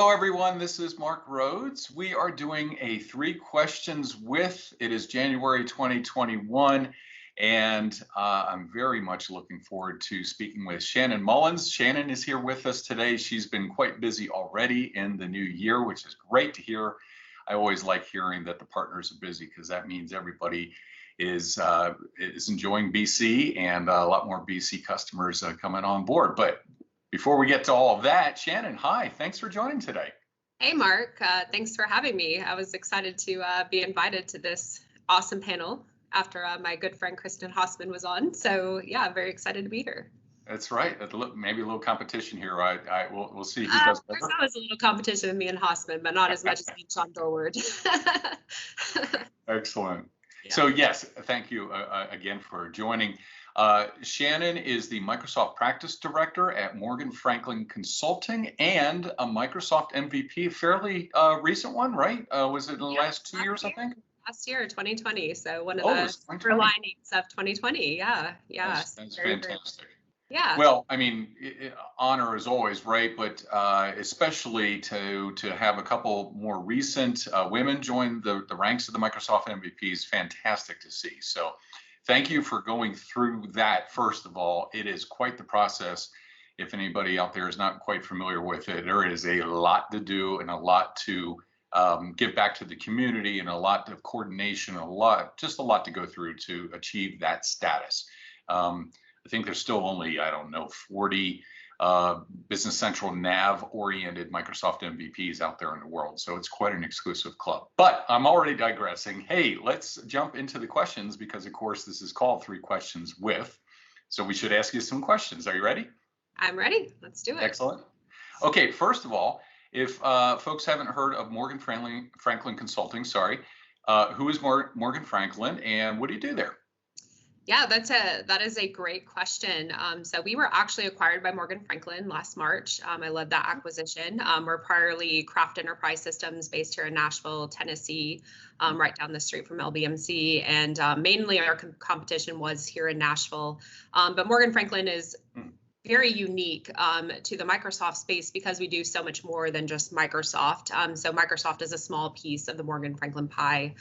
Hello, everyone. This is Mark Rhodes. We are doing a 3 questions with. It is January 2021, and I'm very much looking forward to speaking with Shannon Mullins. Shannon is here with us today. She's been quite busy already in the new year, which is great to hear. I always like hearing that the partners are busy because that means everybody is enjoying BC and a lot more BC customers coming on board. But before we get to all of that, Shannon, hi, thanks for joining today. Hey, Mark, thanks for having me. I was excited to be invited to this awesome panel after my good friend Kristen Hossman was on. So yeah, I'm very excited to be here. That's right. Maybe a little competition here. We'll see who does better. There's always a little competition with me and Hossman, but not as much as me and Sean Dorward. Excellent. Yeah. So yes, thank you again for joining. Shannon is the Microsoft Practice Director at MorganFranklin Consulting and a Microsoft MVP, a fairly recent one, right? Was it in the last 2 years, I think? Last year, 2020. So one of the silver linings of 2020. Yeah. That's fantastic. Yeah. Well, I mean, honor as always, right? But especially to have a couple more recent women join the ranks of the Microsoft MVP is fantastic to see. So thank you for going through that. First of all, it is quite the process. If anybody out there is not quite familiar with it, there is a lot to do and a lot to give back to the community and a lot of coordination, just a lot to go through to achieve that status. I think there's still only, 40 Business Central nav-oriented Microsoft MVPs out there in the world. So it's quite an exclusive club. But I'm already digressing. Hey, let's jump into the questions because, of course, this is called 3 Questions With. So we should ask you some questions. Are you ready? I'm ready. Let's do it. Excellent. Okay, first of all, if folks haven't heard of Franklin Consulting, who is Morgan Franklin and what do you do there? Yeah, that is a great question. So we were actually acquired by Morgan Franklin last March. I led that acquisition. We're priorly Craft Enterprise Systems based here in Nashville, Tennessee, right down the street from LBMC. And mainly our competition was here in Nashville. But Morgan Franklin is very unique to the Microsoft space because we do so much more than just Microsoft. So Microsoft is a small piece of the Morgan Franklin pie.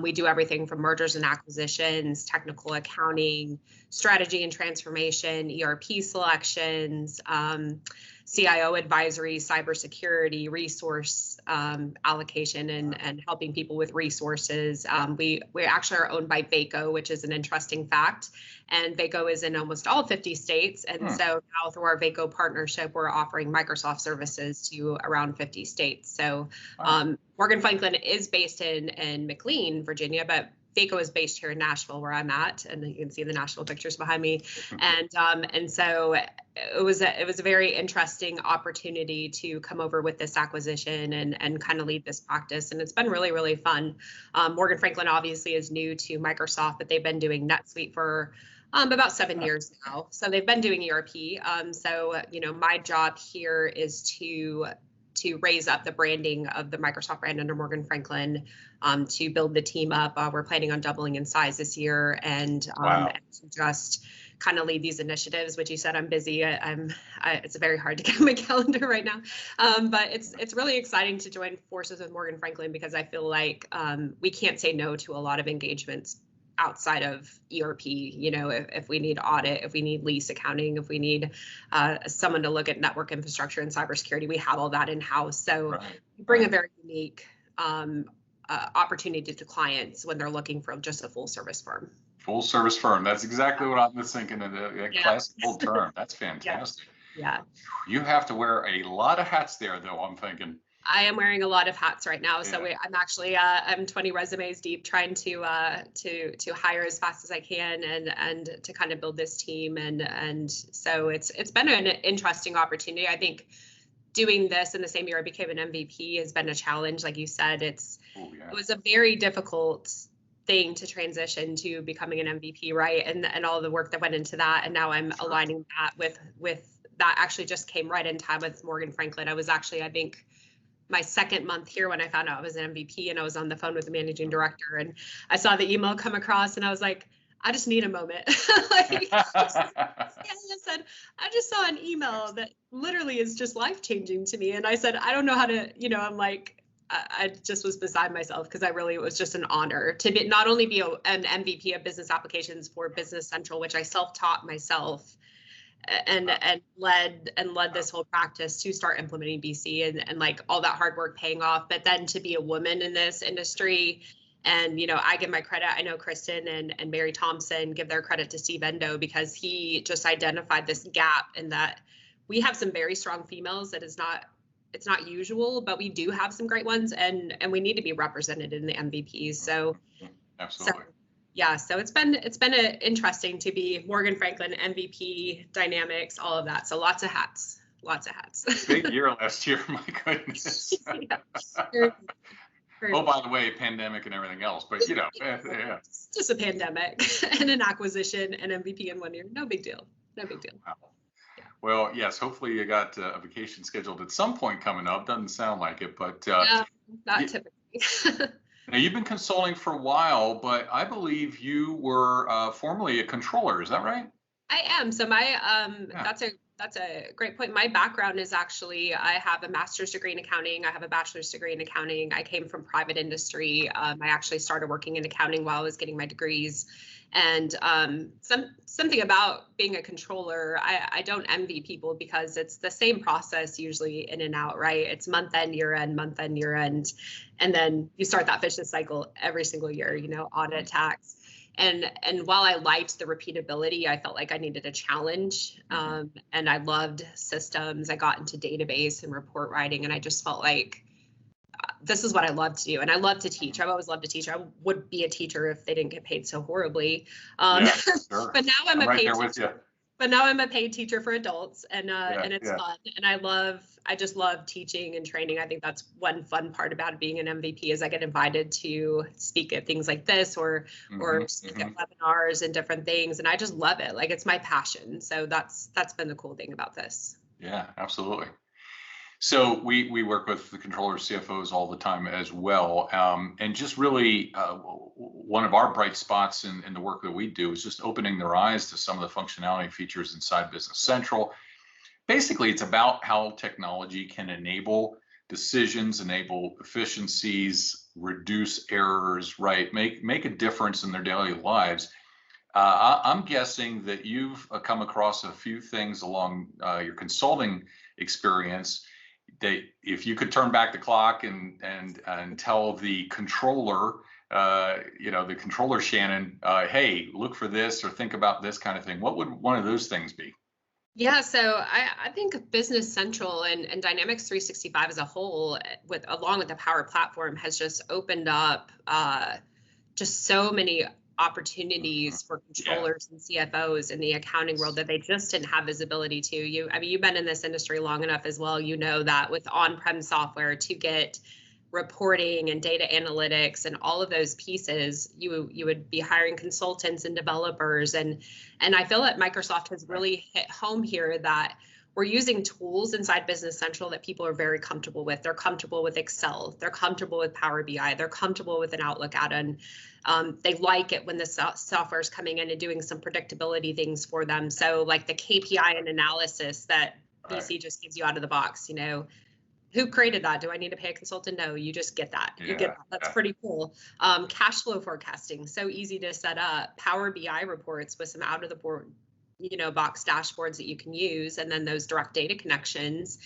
We do everything from mergers and acquisitions, technical accounting, strategy and transformation, ERP selections, CIO advisory, cybersecurity, resource allocation, and helping people with resources. We actually are owned by Vaco, which is an interesting fact. And Vaco is in almost all 50 states. And so now through our Vaco partnership, we're offering Microsoft services to around 50 states. So Morgan Franklin is based in McLean, Virginia, but Vaco is based here in Nashville, where I'm at, and you can see the Nashville pictures behind me. And so it was a very interesting opportunity to come over with this acquisition and kind of lead this practice, and it's been really, really fun. Morgan Franklin obviously is new to Microsoft, but they've been doing NetSuite for about 7 years now. So they've been doing ERP. So my job here is to raise up the branding of the Microsoft brand under Morgan Franklin, to build the team up. We're planning on doubling in size this year, and to just kind of lead these initiatives. Which you said I'm busy. It's very hard to get my calendar right now, but it's really exciting to join forces with Morgan Franklin because I feel like we can't say no to a lot of engagements outside of ERP. If we need audit, if we need lease accounting, if we need someone to look at network infrastructure and cybersecurity, we have all that in-house. So we bring a very unique opportunity to clients when they're looking for just a full service firm. Full service firm. That's exactly what I was thinking of the classical term. That's fantastic. Yeah. You have to wear a lot of hats there, though, I'm thinking. I am wearing a lot of hats right now, so I'm actually I'm 20 resumes deep, trying to hire as fast as I can and to kind of build this team, and so it's been an interesting opportunity. I think doing this in the same year I became an MVP has been a challenge, like you said. It was a very difficult thing to transition to becoming an MVP, right? And all the work that went into that, and now I'm aligning that with that. Actually, just came right in time with Morgan Franklin. I was actually, I think, my second month here when I found out I was an MVP, and I was on the phone with the managing director, and I saw the email come across, and I was like, I just need a moment. Like, I said, I just saw an email that literally is just life-changing to me. And I said, I don't know how to, I'm like, I just was beside myself because it was just an honor to be, not only be an MVP of business applications for Business Central, which I self-taught myself and led this whole practice to start implementing BC and like all that hard work paying off. But then to be a woman in this industry, and, I give my credit. I know Kristen and Mary Thompson give their credit to Steve Endo because he just identified this gap in that we have some very strong females that it's not usual, but we do have some great ones and we need to be represented in the MVPs. So absolutely. So it's been interesting to be Morgan Franklin MVP dynamics, all of that. So lots of hats. Big year last year, my goodness. Yeah. Oh, by the way, pandemic and everything else, but yeah. It's just a pandemic and an acquisition and MVP in 1 year. No big deal. Wow. Yeah. Well, yes, hopefully you got a vacation scheduled at some point coming up. Doesn't sound like it, but not typically. Now you've been consulting for a while, but I believe you were formerly a controller. Is that right? I am. So that's a great point. My background is actually, I have a master's degree in accounting. I have a bachelor's degree in accounting. I came from private industry. I actually started working in accounting while I was getting my degrees. And something about being a controller, I don't envy people because it's the same process usually in and out, right? It's month end, year end, and then you start that vicious cycle every single year, audit, tax. And while I liked the repeatability, I felt like I needed a challenge. And I loved systems. I got into database and report writing, and I just felt like this is what I love to do. And I love to teach. I've always loved to teach. I would be a teacher if they didn't get paid so horribly. Sure. But now I'm right there with you. But now I'm a paid teacher for adults, and it's fun. And I just love teaching and training. I think that's one fun part about being an MVP is I get invited to speak at things like this or speak at webinars and different things. And I just love it. Like, it's my passion. So that's been the cool thing about this. Yeah, absolutely. So we work with the controllers, CFOs all the time as well. And just really one of our bright spots in the work that we do is just opening their eyes to some of the functionality features inside Business Central. Basically, it's about how technology can enable decisions, enable efficiencies, reduce errors, right? Make a difference in their daily lives. I'm guessing that you've come across a few things along your consulting experience that if you could turn back the clock and tell the controller, the controller Shannon, hey, look for this or think about this kind of thing, what would one of those things be? Yeah, so I think Business Central and Dynamics 365 as a whole, along with the Power Platform, has just opened up just so many opportunities for controllers and CFOs in the accounting world that they just didn't have visibility to. You've been in this industry long enough as well. You know that with on-prem software to get reporting and data analytics and all of those pieces, you would be hiring consultants and developers. And I feel that Microsoft has really hit home here that we're using tools inside Business Central that people are very comfortable with. They're comfortable with Excel. They're comfortable with Power BI. They're comfortable with an Outlook add-on. They like it when the software is coming in and doing some predictability things for them. So like the KPI and analysis that BC just gives you out of the box, who created that? Do I need to pay a consultant? No, you just get that. You get that. That's pretty cool. Cash flow forecasting, so easy to set up. Power BI reports with some out of the board box dashboards that you can use, and then those direct data connections.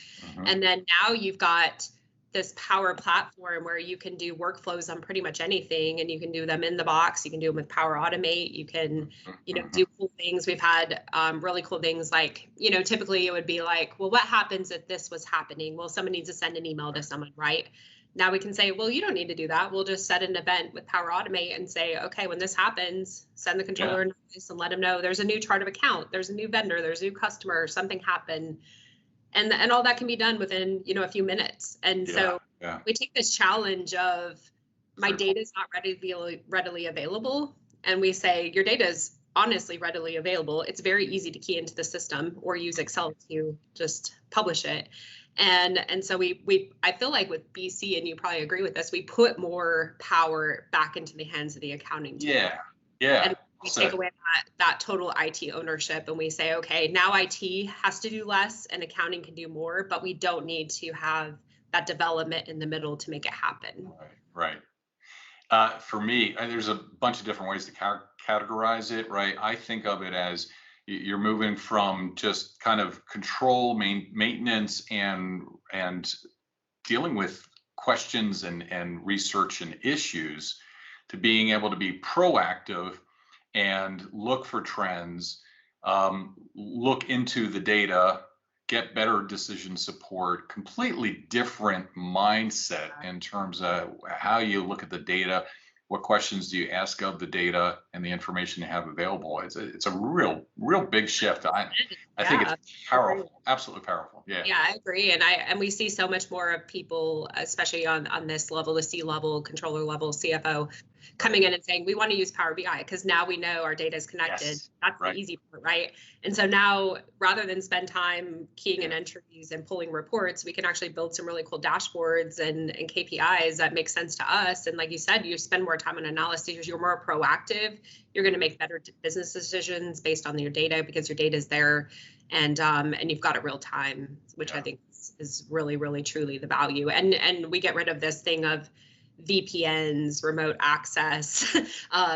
And then now you've got this Power Platform where you can do workflows on pretty much anything, and you can do them in the box. You can do them with Power Automate. You can, do cool things. We've had really cool things like, typically it would be like, well, what happens if this was happening? Well, someone needs to send an email to someone, right? Now we can say, well, you don't need to do that. We'll just set an event with Power Automate and say, okay, when this happens, send the controller a notice and let them know there's a new chart of account, there's a new vendor, there's a new customer, something happened. And all that can be done within, a few minutes. And so we take this challenge of my data is not readily available. And we say, your data is honestly readily available. It's very easy to key into the system or use Excel to just publish it. And so I feel like with BC, and you probably agree with this, we put more power back into the hands of the accounting team. Yeah. And we take away that total IT ownership and we say, okay, now IT has to do less and accounting can do more, but we don't need to have that development in the middle to make it happen. Right. For me, there's a bunch of different ways to categorize it, right? I think of it as you're moving from just kind of control, maintenance, and dealing with questions and research and issues, to being able to be proactive and look for trends, look into the data, get better decision support. Completely different mindset in terms of how you look at the data, what questions do you ask of the data and the information you have available. It's a real big shift. I think it's powerful, absolutely powerful. Yeah. Yeah, I agree. And we see so much more of people, especially on this level, the C-level, controller level, CFO, coming in and saying, we want to use Power BI because now we know our data is connected. Yes. That's the easy part, right? And so now, rather than spend time keying in entries and pulling reports, we can actually build some really cool dashboards and KPIs that make sense to us. And like you said, you spend more time on analysis, you're more proactive, you're going to make better business decisions based on your data because your data is there, and you've got it real time, which I think is really, really, truly the value. And we get rid of this thing of VPNs, remote access,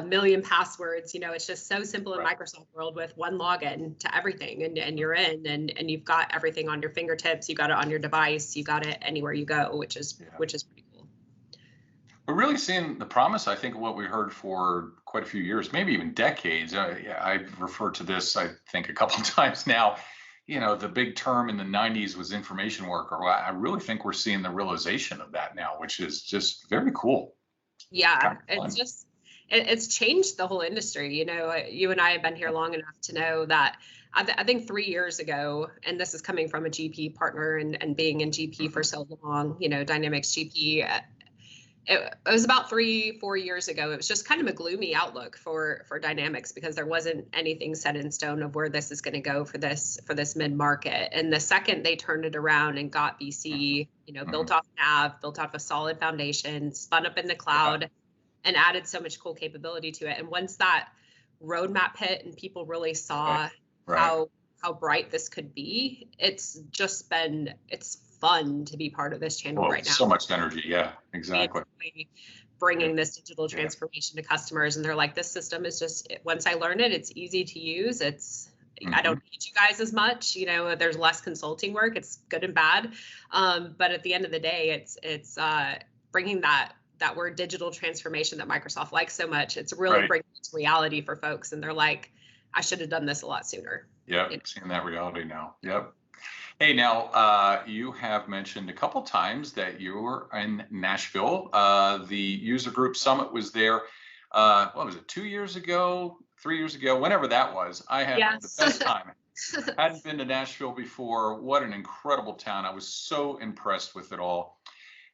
million passwords. It's just so simple in Microsoft world with one login to everything, and you're in, and you've got everything on your fingertips. You got it on your device. You got it anywhere you go, which is pretty cool. We're really seeing the promise, I think, of what we heard for quite a few years, maybe even decades. I've referred to this, I think, a couple of times now. The big term in the 90s was information worker. Well, I really think we're seeing the realization of that now, which is just very cool. Yeah, it's changed the whole industry. You and I have been here long enough to know that I think 3 years ago, and this is coming from a GP partner and being in GP for so long, Dynamics GP, it was about 3-4 years ago. It was just kind of a gloomy outlook for Dynamics because there wasn't anything set in stone of where this is going to go for this mid-market. And the second they turned it around and got BC, built off Nav, built off a solid foundation, spun up in the cloud, and added so much cool capability to it. And once that roadmap hit and people really saw how bright this could be, it's fun to be part of this channel right now. So much energy. Yeah, exactly. Bringing this digital transformation to customers, and they're like, this system is just, once I learn it, it's easy to use. I don't need you guys as much. There's less consulting work. It's good and bad. But at the end of the day, it's bringing that word digital transformation that Microsoft likes so much. It's really bringing it to reality for folks. And they're like, I should have done this a lot sooner. Yeah, seeing that reality now. Yep. Hey, now you have mentioned a couple times that you were in Nashville. The user group summit was there. What was it, 2 years ago, 3 years ago, whenever that was? I had the best time. Hadn't been to Nashville before. What an incredible town. I was so impressed with it all.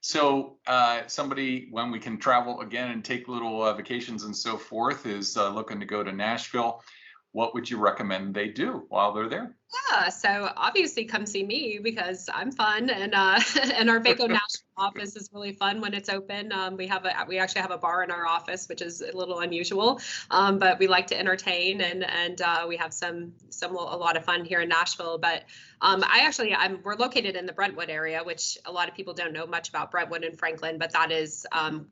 So somebody, when we can travel again and take little vacations and so forth, is looking to go to Nashville. What would you recommend they do while they're there? Yeah, so obviously come see me because I'm fun, and our Vaco Nashville office is really fun when it's open. We actually have a bar in our office, which is a little unusual, but we like to entertain, and we have a lot of fun here in Nashville. But we're located in the Brentwood area, which a lot of people don't know much about Brentwood and Franklin, but that is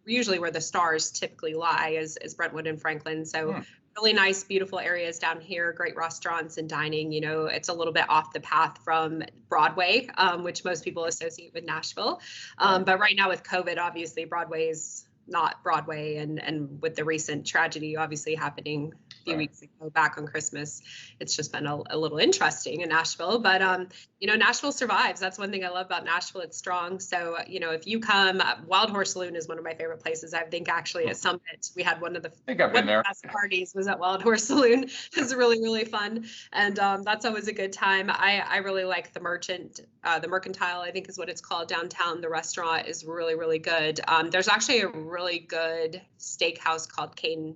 usually where the stars typically lie is Brentwood and Franklin. So. Really nice, beautiful areas down here, great restaurants and dining. It's a little bit off the path from Broadway, which most people associate with Nashville. But right now with COVID, obviously Broadway is not Broadway. And with the recent tragedy obviously happening a few weeks ago back on Christmas, it's just been a little interesting in Nashville. But, Nashville survives. That's one thing I love about Nashville. It's strong. So, if you come, Wild Horse Saloon is one of my favorite places. I think actually at Summit, we had one of the best parties was at Wild Horse Saloon. It was really, really fun. And that's always a good time. I really like the Mercantile, I think is what it's called downtown. The restaurant is really, really good. There's actually a really good steakhouse called Cane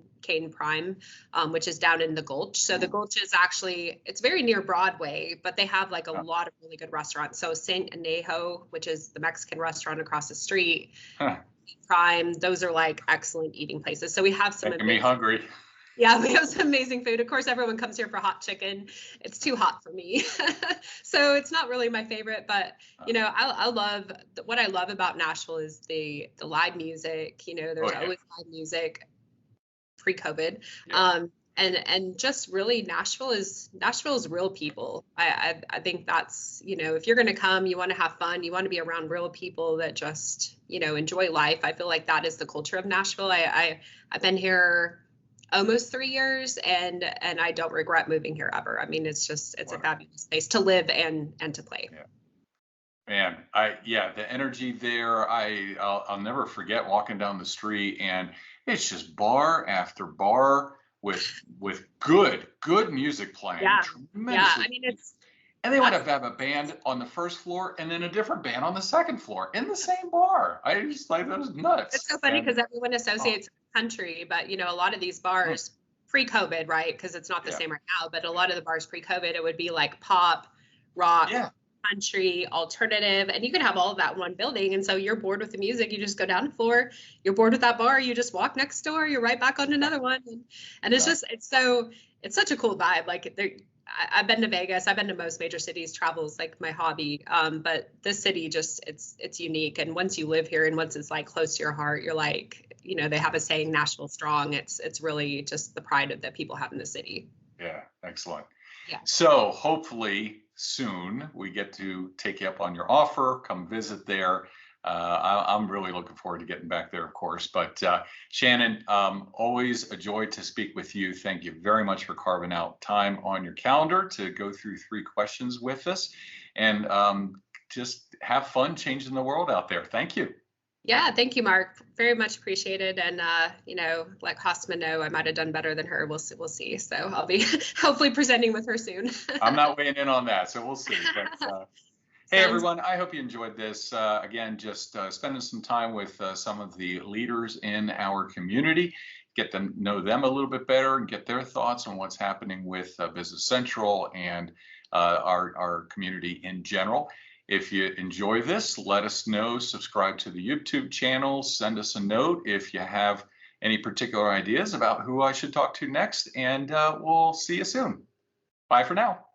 Prime, which is down in the Gulch. So the Gulch is it's very near Broadway, but they have like a lot of really good restaurants. So Saint Anejo, which is the Mexican restaurant across the street, Prime, those are like excellent eating places. So we have some. Making me hungry. Yeah, we have some amazing food. Of course, everyone comes here for hot chicken. It's too hot for me. So it's not really my favorite, but I love what I love about Nashville is the live music. Oh There's yeah, always live music pre-COVID. yeah, And just really Nashville is real people. I think that's, if you're going to come, you want to have fun, you want to be around real people that just, enjoy life. I feel like that is the culture of Nashville. I've been here almost 3 years and I don't regret moving here ever. I mean, it's a fabulous place to live and to play. yeah. Man, the energy there, I'll never forget walking down the street and it's just bar after bar with good music playing, Yeah. tremendously. I mean, And they would have a band on the first floor and then a different band on the second floor in the same bar. I just like, that was nuts. it's so funny because everyone associates country, but a lot of these bars pre-COVID, right? Because it's not the same right now, but a lot of the bars pre-COVID, it would be like pop, rock, country, alternative, and you could have all of that in one building. And so you're bored with the music, you just go down the floor. You're bored with that bar, you just walk next door. You're right back on another one, and it's just it's such a cool vibe. Like I've been to Vegas, I've been to most major cities. Travel's like my hobby, but this city just it's unique. And once you live here, and once it's like close to your heart, you're like, they have a saying, Nashville strong. It's really just the pride that people have in the city. Yeah, excellent. Yeah. So hopefully soon we get to take you up on your offer, come visit there. I'm really looking forward to getting back there, of course. But Shannon, always a joy to speak with you. Thank you very much for carving out time on your calendar to go through 3 questions with us, and just have fun changing the world out there. Thank you. Yeah, thank you, Mark. Very much appreciated. And let Hosma know I might have done better than her. We'll see. So I'll be hopefully presenting with her soon. I'm not weighing in on that, so we'll see. But hey, everyone, I hope you enjoyed this. Again, just spending some time with some of the leaders in our community, get to know them a little bit better and get their thoughts on what's happening with Business Central and our community in general. If you enjoy this, let us know, subscribe to the YouTube channel, send us a note if you have any particular ideas about who I should talk to next, and we'll see you soon. Bye for now.